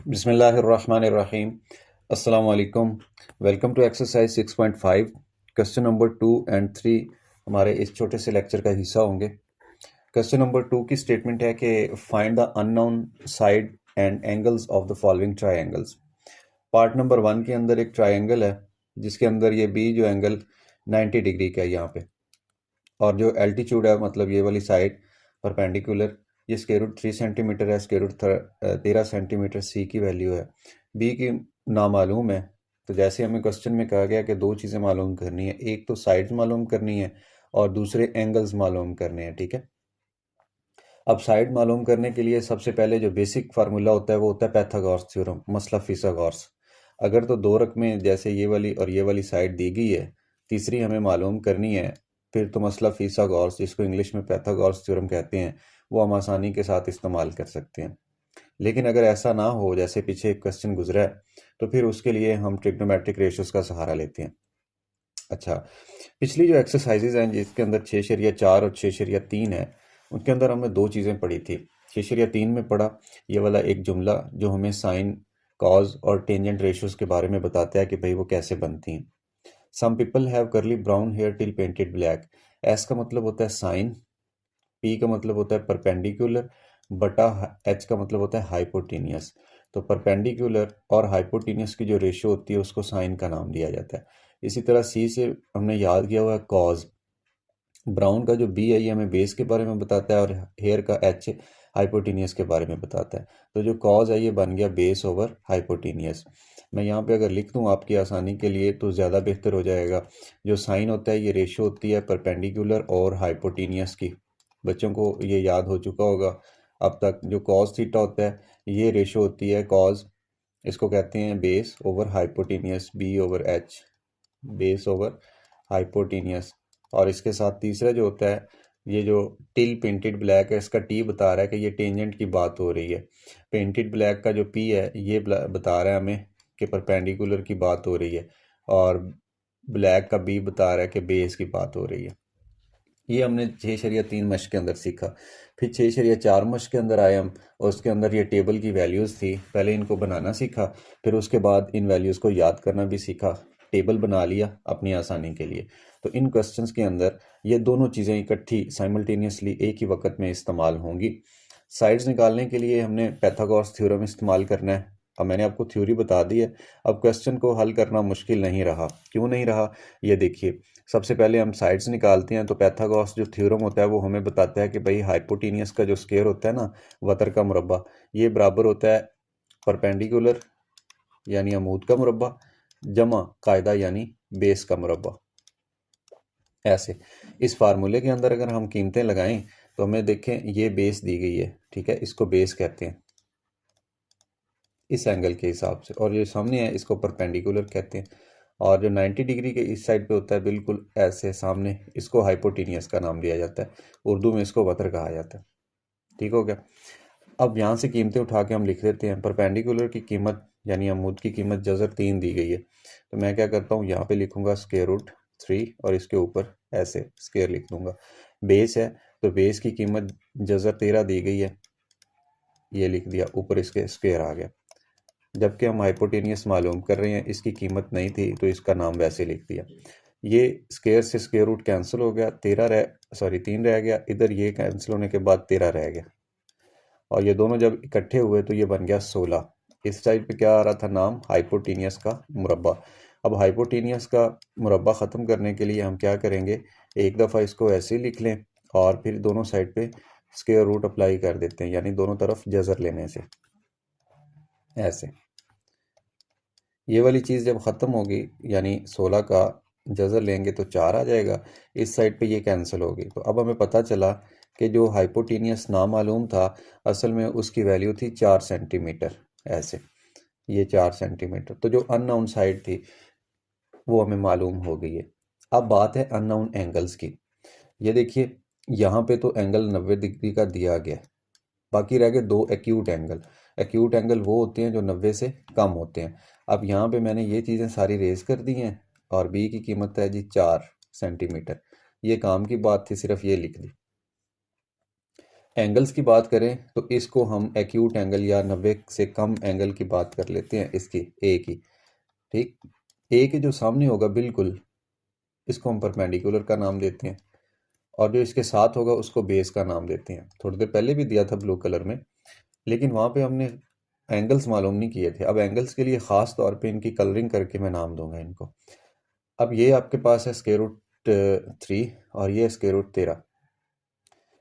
बिस्मिल्लाहिर्रहमानिर्रहीम। अस्सलाम वालेकुम। Welcome to exercise 6.5। Question number 2 and 3 हमारे इस छोटे से लेक्चर का हिस्सा होंगे। क्वेश्चन नंबर 2 की स्टेटमेंट है कि find the unknown side and angles of the following triangles. Part number 1 के अंदर एक ट्रायंगल है जिसके अंदर ये बी जो एंगल 90 डिग्री का है यहाँ पे, और जो एल्टीट्यूड है मतलब ये वाली साइड परपेंडिकुलर, ये स्क्वायर रूट 3 सेंटीमीटर है, स्क्वायर रूट 13 सेंटीमीटर सी की वैल्यू है, बी की नामालूम है। तो जैसे हमें क्वेश्चन में कहा गया कि दो चीज़ें मालूम करनी है, एक तो साइड्स मालूम करनी है और दूसरे एंगल्स मालूम करने हैं। ठीक है, अब साइड मालूम करने के लिए सबसे पहले जो बेसिक फार्मूला होता है वो होता है पाइथागोरस थ्योरम, मसला फिसागोरस। अगर तो दो रकमें जैसे ये वाली और ये वाली साइड दी गई है, तीसरी हमें मालूम करनी है, फिर तो मसला फिसागोरस, जिसको इंग्लिश में पाइथागोरस थ्योरम कहते हैं, वो हम आसानी के साथ इस्तेमाल कर सकते हैं। लेकिन अगर ऐसा ना हो, जैसे पीछे एक क्वेश्चन गुजरा है, तो फिर उसके लिए हम ट्रिग्नोमेट्रिक रेशियोज का सहारा लेते हैं। अच्छा, पिछली जो एक्सरसाइजेज हैं जिसके अंदर 6.4 और 6.3 है, उनके अंदर हमने दो चीज़ें पढ़ी थी। 6.3 में पढ़ा ये वाला एक जुमला जो हमें साइन, कॉज और टेंजेंट रेशियोज के बारे में बताता है कि भाई वो कैसे बनती हैं। सम पीपल हैव करली brown hair till painted black. S का मतलब होता है साइन, पी का मतलब होता है परपेंडिकुलर, बटा एच का मतलब होता है हाइपोटेनियस। तो परपेंडिकुलर और हाइपोटेनियस की जो रेशियो होती है उसको साइन का नाम दिया जाता है। इसी तरह सी से हमने याद किया हुआ है कॉज। ब्राउन का जो बी है ये हमें बेस के बारे में बताता है और हेयर का एच हाइपोटेनियस के बारे में बताता है। तो जो कॉज है ये बन गया बेस ओवर हाइपोटेनियस। मैं यहाँ पे अगर लिख दूँ आपकी आसानी के लिए तो ज़्यादा बेहतर हो जाएगा। जो साइन होता है ये रेशियो होती है परपेंडिकुलर और हाइपोटेनियस की। बच्चों को ये याद हो चुका होगा अब तक। जो कॉज थीटा होता है ये रेशियो होती है कॉज, इसको कहते हैं base over hypotenuse, B over H, base over hypotenuse. और इसके साथ तीसरा जो होता है, ये जो टिल पेंटेड ब्लैक है, इसका टी बता रहा है कि ये टेंजेंट की बात हो रही है। पेंटेड ब्लैक का जो पी है ये बता रहा है हमें कि परपेंडिकुलर की बात हो रही है, और ब्लैक का बी बता रहा है कि बेस की बात हो रही है। ये हमने 6.3 मश्क के अंदर सीखा। फिर 6.4 मश्क के अंदर आए हम, और उसके अंदर ये टेबल की वैल्यूज़ थी। पहले इनको बनाना सीखा, फिर उसके बाद इन वैल्यूज़ को याद करना भी सीखा। टेबल बना लिया अपनी आसानी के लिए। तो इन क्वेश्चंस के अंदर ये दोनों चीज़ें इकट्ठी साइमल्टेनियसली एक ही वक्त में इस्तेमाल होंगी। साइड्स निकालने के लिए हमने पाइथागोरस थ्योरम इस्तेमाल करना है। अब मैंने आपको थ्योरी बता दी है, अब क्वेश्चन को हल करना मुश्किल नहीं रहा। क्यों नहीं रहा, ये देखिए। सबसे पहले हम साइड्स निकालते हैं, तो पाइथागोरस जो थ्योरम होता है वो हमें बताता है कि भाई हाइपोटेनियस का जो स्क्वायर होता है ना, वतर का मुरब्बा, ये बराबर होता है परपेंडिकुलर यानी अमूद का मुरब्बा, जमा कायदा यानी बेस का मुरब्बा। ऐसे इस फार्मूले के अंदर अगर हम कीमतें लगाएं तो हमें देखें ये बेस दी गई है, ठीक है, इसको बेस कहते हैं इस एंगल के हिसाब से, और ये सामने है इसको परपेंडिकुलर कहते हैं। और जो 90 डिग्री के इस साइड पे होता है बिल्कुल ऐसे सामने, इसको हाइपोटेनियस का नाम दिया जाता है। उर्दू में इसको वतर कहा जाता है। ठीक हो गया। अब यहाँ से कीमतें उठा के हम लिख देते हैं। परपेंडिकुलर की कीमत यानी अमूद की कीमत जज़र 3 दी गई है, तो मैं क्या करता हूँ, यहाँ पे लिखूंगा स्क्वायर रूट 3 और इसके ऊपर ऐसे स्क्वायर लिख दूंगा। बेस है तो बेस की कीमत जज़र 13 दी गई है, ये लिख दिया, ऊपर इसके स्क्वायर आ गया। जबकि हम हाइपोटेनियस मालूम कर रहे हैं, इसकी कीमत नहीं थी तो इसका नाम वैसे लिख दिया। ये स्क्वायर से स्क्वायर रूट कैंसिल हो गया, 3 रह गया इधर, ये कैंसिल होने के बाद 13 रह गया, और ये दोनों जब इकट्ठे हुए तो ये बन गया 16। इस साइड पे क्या आ रहा था नाम, हाइपोटेनियस का मुरब्बा। अब हाइपोटेनियस का मुरब्बा ख़त्म करने के लिए हम क्या करेंगे, एक दफ़ा इसको ऐसे ही लिख लें और फिर दोनों साइड पे स्क्वायर रूट अप्लाई कर देते हैं, यानी दोनों तरफ जज़र लेने से ऐसे। ये वाली चीज़ जब ख़त्म होगी यानी 16 का जज़र लेंगे तो 4 आ जाएगा, इस साइड पे ये कैंसिल होगी। तो अब हमें पता चला कि जो हाइपोटेनियस नामालूम था असल में उसकी वैल्यू थी 4 सेंटीमीटर ऐसे, ये 4 सेंटीमीटर। तो जो अननोन साइड थी वो हमें मालूम हो गई है। अब बात है अननोन एंगल्स की। ये देखिए यहाँ पे तो एंगल 90 डिग्री का दिया गया है, बाकी रह गए दो एक्यूट एंगल। एक्यूट एंगल वो होते हैं जो 90 से कम होते हैं। अब यहाँ पे मैंने ये चीज़ें सारी रेज कर दी हैं, और बी की कीमत है जी 4 सेंटीमीटर। ये काम की बात थी, सिर्फ ये लिख दी। एंगल्स की बात करें तो इसको हम एक्यूट एंगल या 90 से कम एंगल की बात कर लेते हैं, इसकी ए की। ठीक, ए के जो सामने होगा बिल्कुल, इसको हम परपेंडिकुलर का नाम देते हैं, और जो इसके साथ होगा उसको बेस का नाम देते हैं। थोड़ी देर पहले भी दिया था ब्लू कलर में, लेकिन वहाँ पे हमने एंगल्स मालूम नहीं किए थे। अब एंगल्स के लिए ख़ास तौर पे इनकी कलरिंग करके मैं नाम दूंगा इनको। अब ये आपके पास है स्क्वायर रूट 3 और ये स्क्वायर रूट 13।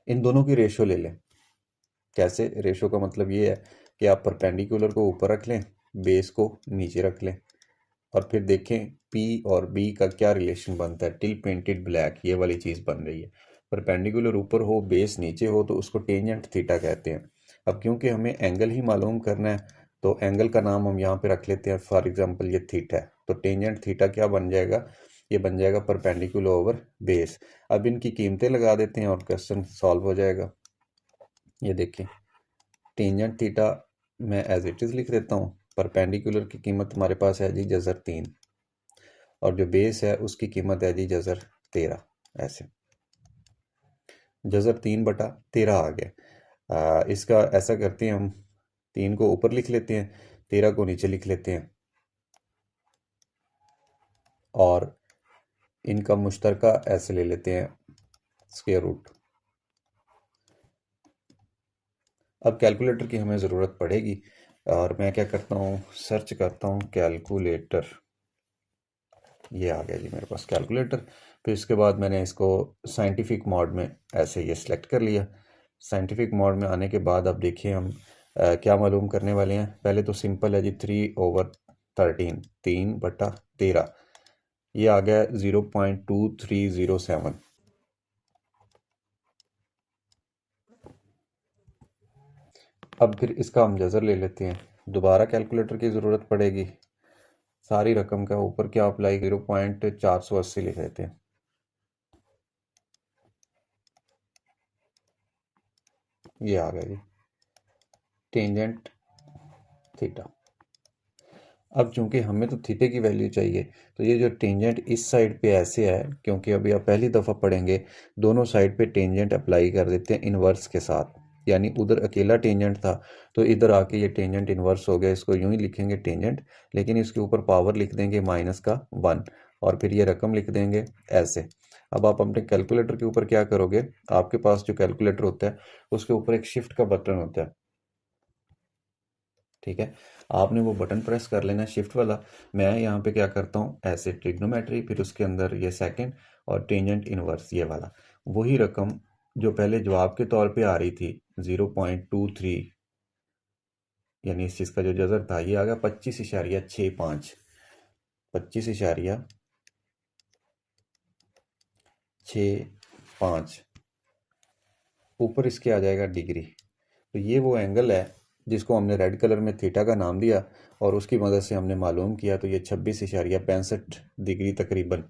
इन दोनों की रेशो ले लें। कैसे? रेशो का मतलब ये है कि आप परपेंडिकुलर को ऊपर रख लें, बेस को नीचे रख लें, और फिर देखें पी और बी का क्या रिलेशन बनता है। टिल पेंटेड ब्लैक, ये वाली चीज़ बन रही है। परपेंडिकुलर ऊपर हो, बेस नीचे हो, तो उसको टेंजेंट थीटा कहते हैं। अब क्योंकि हमें एंगल ही मालूम करना है, तो एंगल का नाम हम यहाँ पे रख लेते हैं। फॉर एग्जांपल ये थीटा है, तो टेंजेंट थीटा क्या बन जाएगा? ये बन जाएगा परपेंडिकुलर ओवर बेस। अब इनकी कीमतें लगा देते हैं और क्वेश्चन सॉल्व हो जाएगा। ये देखें, टेंजेंट थीटा मैं एज इट इज़ लिख देता हूँ। परपेंडिकुलर की कीमत हमारे पास है जी जज़र 3, और जो बेस है उसकी कीमत है जी जज़र 13। ऐसे जज़र 3/13 आ गया। इसका ऐसा करते हैं, हम 3 को ऊपर लिख लेते हैं, 13 को नीचे लिख लेते हैं, और इनका मुश्तरका ऐसे ले लेते हैं स्क्वायर रूट। अब कैलकुलेटर की हमें ज़रूरत पड़ेगी, और मैं क्या करता हूँ, सर्च करता हूँ कैलकुलेटर। ये आ गया जी मेरे पास कैलकुलेटर। फिर इसके बाद मैंने इसको साइंटिफिक मोड में ऐसे ये सिलेक्ट कर लिया। साइंटिफिक मोड में आने के बाद अब देखिए हम क्या मालूम करने वाले हैं। पहले तो सिंपल है जी 3/13, 3/13, ये आ गया 0.2307। अब फिर इसका हम जज़र ले लेते हैं। दोबारा कैलकुलेटर की ज़रूरत पड़ेगी। सारी रकम का ऊपर क्या अप्लाई, 0.480 लिख देते हैं। ये आ गया जी टेंजेंट थीटा। अब चूंकि हमें तो थीटे की वैल्यू चाहिए, तो ये जो टेंजेंट इस साइड पे ऐसे है, क्योंकि अभी आप पहली दफ़ा पढ़ेंगे, दोनों साइड पे टेंजेंट अप्लाई कर देते हैं इन्वर्स के साथ। यानी उधर अकेला टेंजेंट था, तो इधर आके ये टेंजेंट इन्वर्स हो गया। इसको यूं ही लिखेंगे टेंजेंट, लेकिन इसके ऊपर पावर लिख देंगे -1, और फिर ये रकम लिख देंगे ऐसे। अब आप अपने कैलकुलेटर के ऊपर क्या करोगे, आपके पास जो कैलकुलेटर होता है उसके ऊपर एक शिफ्ट का बटन होता है, ठीक है। आपने वो बटन प्रेस कर लेना, शिफ्ट वाला। मैं यहाँ पे क्या करता हूँ, ऐसे ट्रिग्नोमेट्री, फिर उसके अंदर ये सेकंड, और टेंजेंट इनवर्स, ये वाला। वही रकम जो पहले जवाब के तौर पे आ रही थी 0.23, यानी इस चीज़ का जो जजर था, ये आ गया 25.65, 25.65। ऊपर इसके आ जाएगा डिग्री। तो ये वो एंगल है जिसको हमने रेड कलर में थीटा का नाम दिया, और उसकी मदद से हमने मालूम किया। तो ये 26.65 डिग्री तकरीबन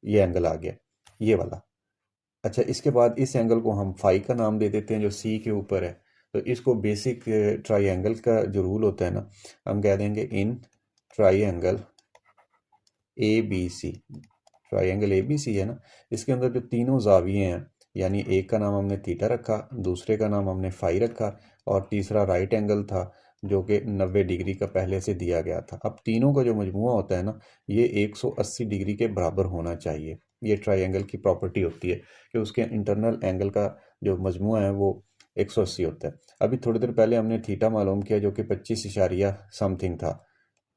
ये एंगल आ गया, ये वाला। अच्छा, इसके बाद इस एंगल को हम फाई का नाम दे देते हैं, जो सी के ऊपर है। तो इसको बेसिक ट्राइंगल का जो रूल होता है ना, हम कह देंगे in triangle A B C. Triangle A B C है ना, इसके अंदर जो तीनों जाविये हैं, यानी एक का नाम हमने थीटा रखा, दूसरे का नाम हमने फाई रखा, और तीसरा राइट एंगल था जो कि 90 डिग्री का पहले से दिया गया था। अब तीनों का जो मजमुआ होता है ना, ये 180 डिग्री के बराबर होना चाहिए। ये ट्राइंगल की प्रॉपर्टी होती है कि उसके इंटरनल एंगल का जो मजमुआ है वो 180 होता है। अभी थोड़ी देर पहले हमने थीटा मालूम किया जो कि 25 इशारिया समथिंग था,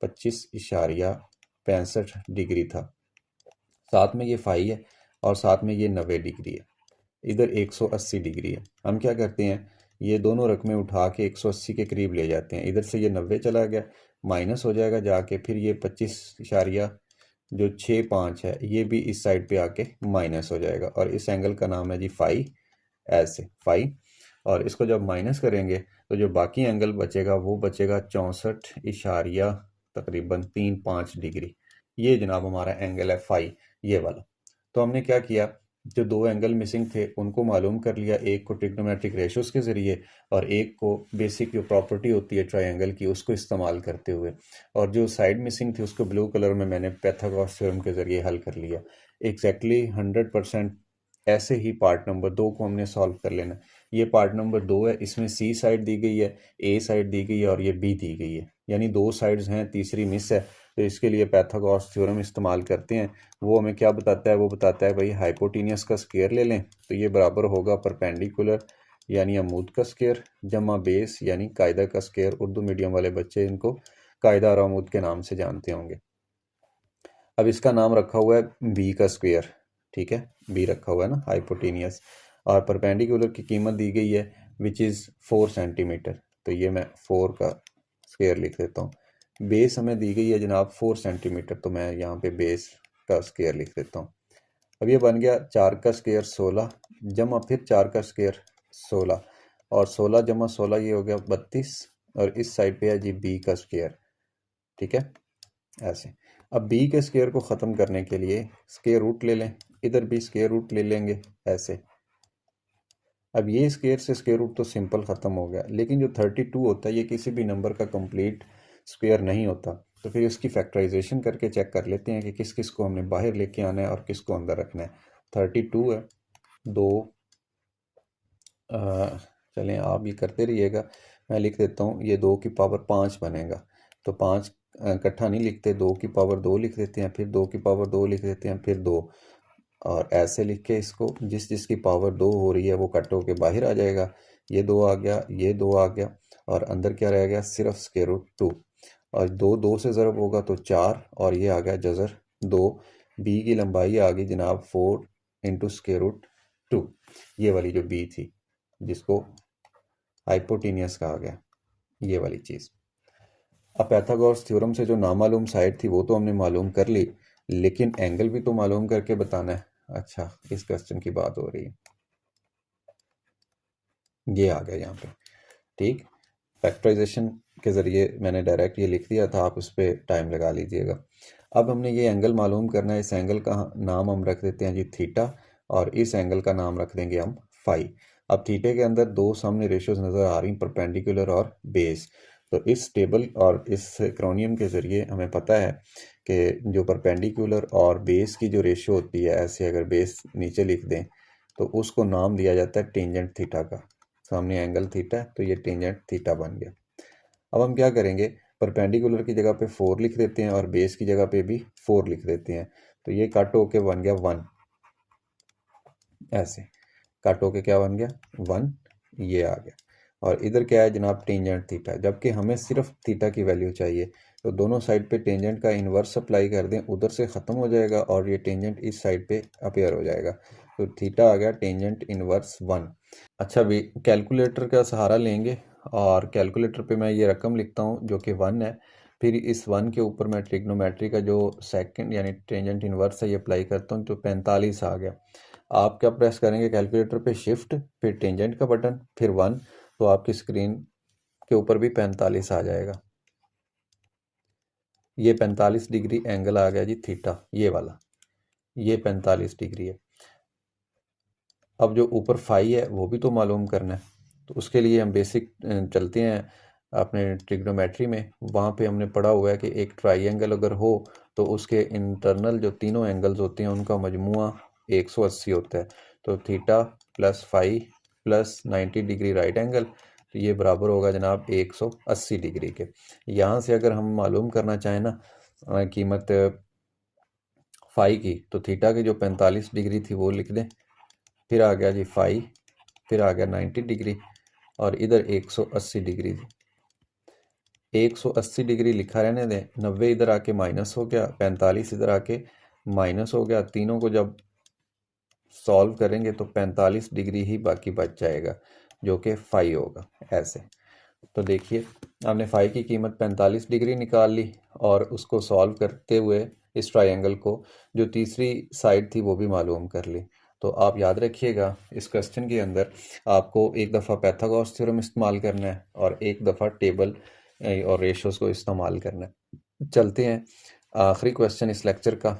25.65 डिग्री था। साथ में ये फाई है, और साथ में ये 90 डिग्री है। इधर 180 डिग्री है। हम क्या करते हैं, ये दोनों रकमें उठा के 180 के करीब ले जाते हैं। इधर से ये 90 चला गया, माइनस हो जाएगा जाके, फिर ये 25.65 है, ये भी इस साइड पे आके माइनस हो जाएगा, और इस एंगल का नाम है जी फाई, ऐसे फाई। और इसको जब माइनस करेंगे तो जो बाकी एंगल बचेगा वो बचेगा 64 तकरीबन 35 डिग्री। ये जनाब हमारा एंगल है फाई, ये वाला। तो हमने क्या किया, जो दो एंगल मिसिंग थे उनको मालूम कर लिया, एक को ट्रिग्नोमेट्रिक रेशोस के ज़रिए, और एक को बेसिक जो प्रॉपर्टी होती है ट्रायंगल की उसको इस्तेमाल करते हुए। और जो साइड मिसिंग थी उसको ब्लू कलर में मैंने पाइथागोरस थ्योरम के ज़रिए हल कर लिया। एग्जैक्टली 100% ऐसे ही पार्ट नंबर 2 को हमने सॉल्व कर लेना। ये पार्ट नंबर 2 है, इसमें सी साइड दी गई है, ए साइड दी गई है और ये बी दी गई है, यानी 2 साइड्स हैं, तीसरी मिस है। तो इसके लिए पाइथागोरस थ्योरम इस्तेमाल करते हैं। वो हमें क्या बताता है, वो बताता है भाई हाइपोटेनियस का स्क्वायर ले लें तो ये बराबर होगा परपेंडिकुलर यानी अमूद का स्क्वायर जमा बेस यानी कायदा का स्क्वायर। उर्दू मीडियम वाले बच्चे इनको कायदा और अमूद के नाम से जानते होंगे। अब इसका नाम रखा हुआ है बी का स्क्वायर, ठीक है, बी रखा हुआ है ना हाइपोटेनियस, और परपेंडिकुलर की कीमत दी गई है विच इज़ 4 सेंटीमीटर। तो ये मैं 4 का स्क्वायर लिख देता हूँ। बेस हमें दी गई है जनाब 4 सेंटीमीटर, तो मैं यहाँ पे बेस का स्क्वायर लिख देता हूँ। अब ये बन गया 4 का स्क्वायर 16 जमा फिर 4 का स्क्वायर 16 और 16 जमा 16 ये हो गया 32 और इस साइड पे है जी बी का स्क्वायर, ठीक है ऐसे। अब बी के स्क्वायर को ख़त्म करने के लिए स्क्वायर रूट ले लें, इधर भी स्क्वायर रूट ले लेंगे ऐसे। अब ये स्क्वायर से स्क्वायर रूट तो सिंपल ख़त्म हो गया, लेकिन जो 32 होता है ये किसी भी नंबर का कंप्लीट स्क्वायर नहीं होता। तो फिर इसकी फैक्टराइजेशन करके चेक कर लेते हैं कि किस किस को हमने बाहर लेके आना है और किस को अंदर रखना है। 32 है, 2 चलें आप ये करते रहिएगा, मैं लिख देता हूँ ये 2 की पावर 5 बनेगा। तो 5 इकट्ठा नहीं लिखते, 2 की पावर 2 लिख देते हैं, फिर 2 की पावर 2 लिख देते हैं, फिर 2 और ऐसे लिख के इसको जिस जिसकी पावर 2 हो रही है वो कट होके बाहर आ जाएगा। ये 2 आ गया, ये 2 आ गया और अंदर क्या रह गया, सिर्फ स्क्वायर रूट 2 और 2 2 से ज़रब होगा तो 4 और ये आ गया जज़र 2। बी की लंबाई आ गई जनाब 4 इंटू स्क्वायर रूट 2, ये वाली जो बी थी जिसको हाइपोटेनियस कहा गया, ये वाली चीज़। अब पाइथागोरस थ्योरम से जो नामालूम साइड थी वो तो हमने मालूम कर ली, लेकिन एंगल भी तो मालूम करके बताना है। अच्छा, इस क्वेश्चन की बात हो रही है, ये आ गया यहाँ पे, ठीक। फैक्टराइजेशन के ज़रिए मैंने डायरेक्ट ये लिख दिया था, आप उस पर टाइम लगा लीजिएगा। अब हमने ये एंगल मालूम करना है, इस एंगल का नाम हम रख देते हैं जी थीटा और इस एंगल का नाम रख देंगे हम फाई। अब थीटे के अंदर 2 सामने रेशियोज नज़र आ रही, परपेंडिकुलर और बेस। तो इस टेबल और इस एक्रोनियम के ज़रिए हमें पता है कि जो परपेंडिकुलर और बेस की जो रेशियो होती है, ऐसे अगर बेस नीचे लिख दें तो उसको नाम दिया जाता है टेंजेंट थीटा का। सामने एंगल थीटा है तो ये टेंजेंट थीटा बन गया। अब हम क्या करेंगे, परपेंडिकुलर की जगह पे 4 लिख देते हैं और बेस की जगह पे भी 4 लिख देते हैं। तो ये कट होके बन गया 1, ऐसे कट होके क्या बन गया 1, ये आ गया। और इधर क्या है जनाब, टेंजेंट थीटा, जबकि हमें सिर्फ थीटा की वैल्यू चाहिए। तो दोनों साइड पे टेंजेंट का इन्वर्स अप्लाई कर दें, उधर से ख़त्म हो जाएगा और ये टेंजेंट इस साइड पे अपेयर हो जाएगा। तो थीटा आ गया टेंजेंट इन्वर्स 1। अच्छा भी कैलकुलेटर का सहारा लेंगे और कैलकुलेटर पे मैं ये रकम लिखता हूँ जो कि 1 है। फिर इस 1 के ऊपर मैं ट्रिग्नोमेट्री का जो सेकंड यानी टेंजेंट इन्वर्स है ये अप्लाई करता हूँ, तो 45 आ गया। आप क्या प्रेस करेंगे कैलकुलेटर पे, शिफ्ट फिर टेंजेंट का बटन फिर 1, तो आपकी स्क्रीन के ऊपर भी 45 आ जाएगा। ये 45 डिग्री एंगल आ गया जी थीटा, ये वाला, ये 45 डिग्री है। अब जो ऊपर फाई है वो भी तो मालूम करना है, तो उसके लिए हम बेसिक चलते हैं अपने ट्रिग्नोमेट्री में। वहाँ पे हमने पढ़ा हुआ है कि एक ट्राइंगल अगर हो तो उसके इंटरनल जो तीनों एंगल्स होते हैं उनका मजमुआ 180 होता है। तो theta plus phi plus 90 degree right angle, तो ये बराबर होगा जनाब 180 डिग्री के। यहाँ से अगर हम मालूम करना चाहें ना कीमत फाई की, तो थीटा की जो 45 डिग्री थी वो लिख दें, फिर आ गया जी फाई, फिर आ गया 90 डिग्री और इधर 180 डिग्री थी। 180 डिग्री लिखा रहने दें, 90 इधर आके माइनस हो गया, 45 इधर आके माइनस हो गया। तीनों को जब सॉल्व करेंगे तो 45 डिग्री ही बाकी बच जाएगा जो कि फाई होगा ऐसे। तो देखिए हमने फाई की कीमत 45 डिग्री निकाल ली और उसको सॉल्व करते हुए इस ट्रायंगल को जो तीसरी साइड थी वो भी मालूम कर ली। तो आप याद रखिएगा इस क्वेश्चन के अंदर आपको एक दफ़ा पाइथागोरस थ्योरम इस्तेमाल करना है और एक दफ़ा टेबल और रेशोस को इस्तेमाल करना है। चलते हैं आखिरी क्वेश्चन इस लेक्चर का।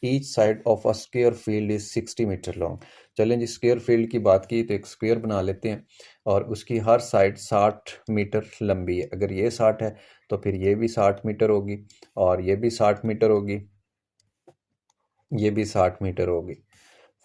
Each side of a square field is 60 metre long. चलें जी, स्क्वायर फील्ड की बात की तो एक स्क्वायर बना लेते हैं और उसकी हर साइड 60 मीटर लंबी है। अगर ये 60 है तो फिर ये भी 60 मीटर होगी और ये भी 60 मीटर होगी, ये भी 60 मीटर होगी।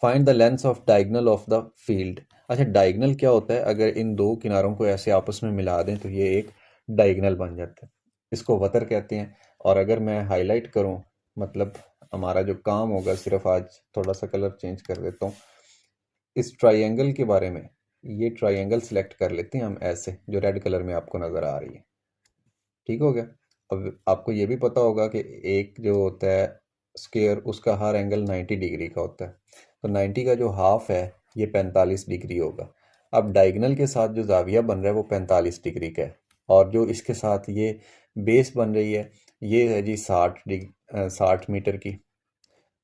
Find the length of diagonal of the field. अच्छा, डायगनल क्या होता है? अगर इन दो किनारों को ऐसे आपस में मिला दें तो ये एक डायगनल बन जाता है, इसको वतर कहते हैं। और अगर मैं हाईलाइट करूं, मतलब हमारा जो काम होगा, सिर्फ आज थोड़ा सा कलर चेंज कर देता हूँ इस ट्राइंगल के बारे में। ये ट्राइंगल सिलेक्ट कर लेते हैं हम ऐसे, जो रेड कलर में आपको नज़र आ रही है। ठीक हो गया। अब आपको ये भी पता होगा कि एक जो होता है स्क्वायर, उसका हर एंगल 90 डिग्री का होता है। तो 90 का जो हाफ है ये 45 डिग्री होगा। अब डायगनल के साथ जो जाविया बन रहा है वो 45 डिग्री का है, और जो इसके साथ ये बेस बन रही है ये है जी 60 मीटर की।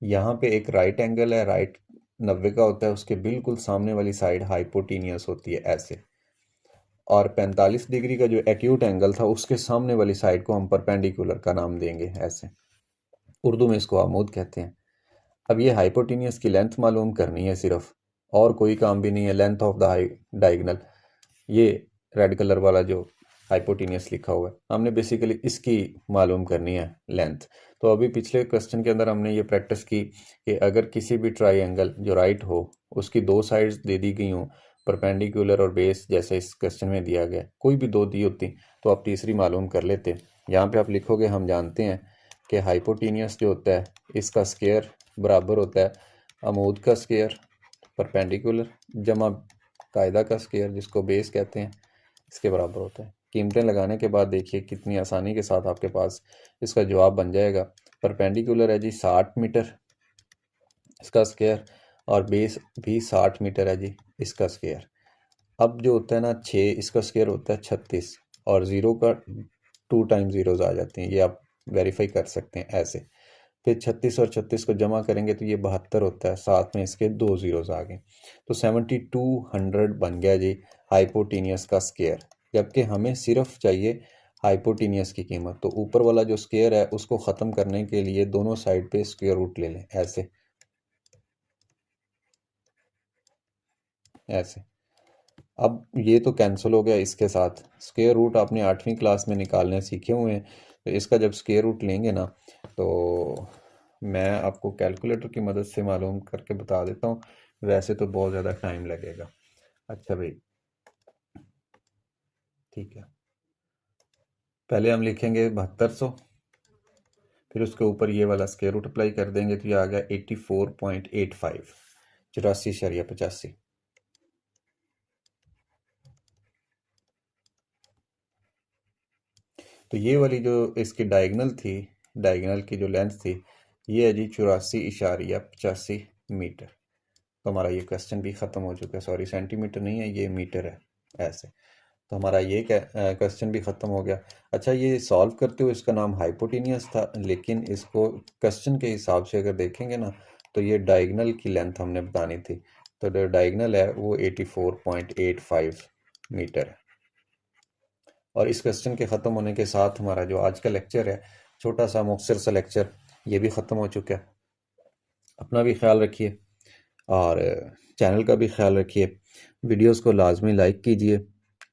यहाँ पे एक राइट एंगल है, राइट 90 का होता है, उसके बिल्कुल सामने वाली साइड हाइपोटीनियस होती है ऐसे। और 45 डिग्री का जो एक्यूट एंगल था उसके सामने वाली साइड को हम परपेंडिकुलर का नाम देंगे ऐसे। उर्दू में इसको आमूद कहते हैं। अब ये हाइपोटेनियस की लेंथ मालूम करनी है सिर्फ, और कोई काम भी नहीं है। लेंथ ऑफ द डायगनल, ये रेड कलर वाला जो हाइपोटेनियस लिखा हुआ है, हमने बेसिकली इसकी मालूम करनी है लेंथ। तो अभी पिछले क्वेश्चन के अंदर हमने ये प्रैक्टिस की कि अगर किसी भी ट्राइंगल जो राइट हो उसकी दो साइड्स दे दी गई हों, परपेंडिकुलर और बेस, जैसे इस क्वेश्चन में दिया गया, कोई भी दो दी होती तो आप तीसरी मालूम कर लेते। यहाँ पे आप लिखोगे हम जानते हैं कि हाइपोटेनियस जो होता है इसका स्क्वायर बराबर होता है अमूद का स्क्वायर परपेंडिकुलर जमा कायदा का स्क्वायर जिसको बेस कहते हैं, इसके बराबर होता है। कीमतें लगाने के बाद देखिए कितनी आसानी के साथ आपके पास इसका जवाब बन जाएगा। परपेंडिकुलर है जी 60 मीटर इसका स्क्वायर, और बेस भी 60 मीटर है जी इसका स्क्वायर। अब जो होता है ना 6, इसका स्क्वायर होता है 36, और ज़ीरो का 2 टाइम ज़ीरोज़ आ जाते हैं, ये आप वेरीफाई कर सकते हैं ऐसे। फिर 36 और 36 को जमा करेंगे तो ये 72 होता है, साथ में इसके 2 ज़ीरोज़ आ गए, तो 7200 बन गया जी हाइपोटेनियस का स्क्वायर। जबकि हमें सिर्फ चाहिए हाइपोटेनियस की कीमत, तो ऊपर वाला जो स्क्वायर है उसको ख़त्म करने के लिए दोनों साइड पे स्क्वायर रूट ले लें ऐसे ऐसे। अब ये तो कैंसिल हो गया इसके साथ। स्क्वायर रूट आपने 8वीं क्लास में निकालने सीखे हुए हैं, तो इसका जब स्क्वायर रूट लेंगे ना, तो मैं आपको कैलकुलेटर की मदद से मालूम करके बता देता हूँ। वैसे तो बहुत ज़्यादा टाइम लगेगा। अच्छा भाई, ठीक है। पहले हम लिखेंगे 7200, फिर उसके ऊपर ये वाला स्क्वायर रूट अप्लाई कर देंगे तो ये आ गया 84.85, 84.85। तो ये वाली जो इसकी डायगनल थी, डायगनल की जो लेंथ थी, ये है जी 84.85 मीटर। तो हमारा ये क्वेश्चन भी ख़त्म हो चुका है। सॉरी, सेंटीमीटर नहीं है, ये मीटर है ऐसे। तो हमारा ये क्वेश्चन भी ख़त्म हो गया। अच्छा, ये सॉल्व करते हुए इसका नाम हाइपोटेनियस था, लेकिन इसको क्वेश्चन के हिसाब से अगर देखेंगे ना तो ये डायगनल की लेंथ हमने बतानी थी। तो जो डायगनल है वो 84.85 मीटर है। और इस क्वेश्चन के ख़त्म होने के साथ हमारा जो आज का लेक्चर है, छोटा सा मुख्तसर सा लेक्चर, ये भी ख़त्म हो चुका है। अपना भी ख्याल रखिए और चैनल का भी ख्याल रखिए। वीडियोस को लाजमी लाइक कीजिए,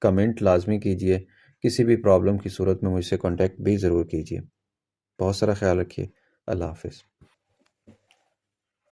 कमेंट लाजमी कीजिए। किसी भी प्रॉब्लम की सूरत में मुझसे कांटेक्ट भी ज़रूर कीजिए। बहुत सारा ख्याल रखिए। अल्लाह हाफ़िज़।